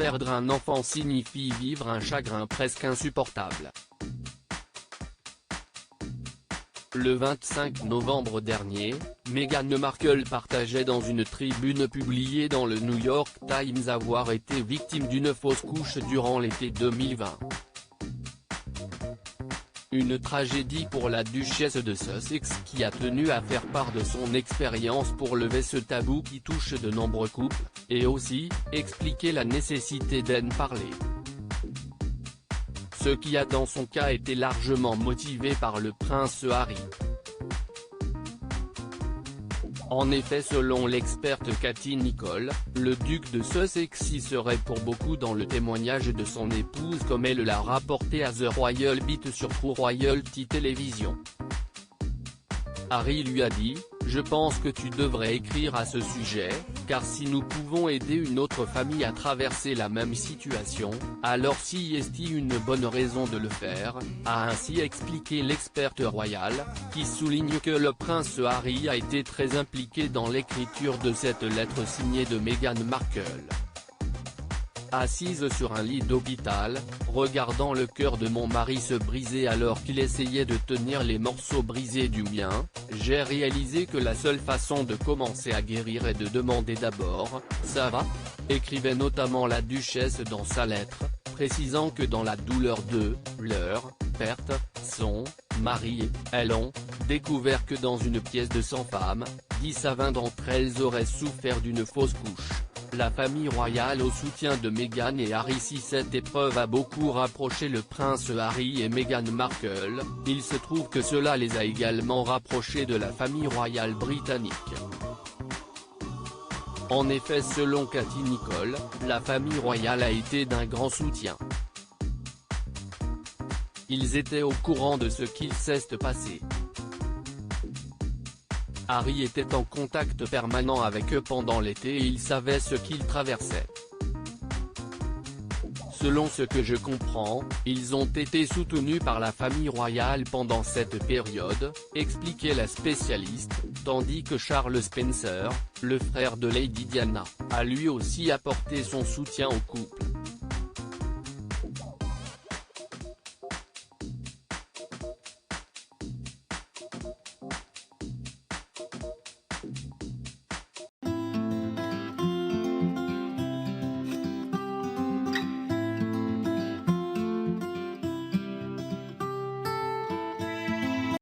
perdre un enfant signifie vivre un chagrin presque insupportable. Le 25 novembre dernier, Meghan Markle partageait dans une tribune publiée dans le New York Times avoir été victime d'une fausse couche durant l'été 2020. Une tragédie pour la duchesse de Sussex qui a tenu à faire part de son expérience pour lever ce tabou qui touche de nombreux couples, et aussi, expliquer la nécessité d'en parler. Ce qui a dans son cas été largement motivé par le prince Harry. En effet, selon l'experte Katie Nicholl, le duc de Sussex y serait pour beaucoup dans le témoignage de son épouse comme elle l'a rapporté à The Royal Beat sur True Royalty Television. Harry lui a dit « Je pense que tu devrais écrire à ce sujet, car si nous pouvons aider une autre famille à traverser la même situation, alors si est une bonne raison de le faire », a ainsi expliqué l'experte royale, qui souligne que le prince Harry a été très impliqué dans l'écriture de cette lettre signée de Meghan Markle. Assise sur un lit d'hôpital, regardant le cœur de mon mari se briser alors qu'il essayait de tenir les morceaux brisés du mien, j'ai réalisé que la seule façon de commencer à guérir est de demander d'abord « ça va ?», écrivait notamment la duchesse dans sa lettre, précisant que dans la douleur de leur perte, son mari et elle ont découvert que dans une pièce de 100 femmes, 10 à 20 d'entre elles auraient souffert d'une fausse couche. La famille royale au soutien de Meghan et Harry. Si cette épreuve a beaucoup rapproché le prince Harry et Meghan Markle, il se trouve que cela les a également rapprochés de la famille royale britannique. En effet, selon Katie Nicholl, la famille royale a été d'un grand soutien. Ils étaient au courant de ce qu'il s'est passé. Harry était en contact permanent avec eux pendant l'été et il savait ce qu'ils traversaient. Selon ce que je comprends, ils ont été soutenus par la famille royale pendant cette période, expliquait la spécialiste, tandis que Charles Spencer, le frère de Lady Diana, a lui aussi apporté son soutien au couple.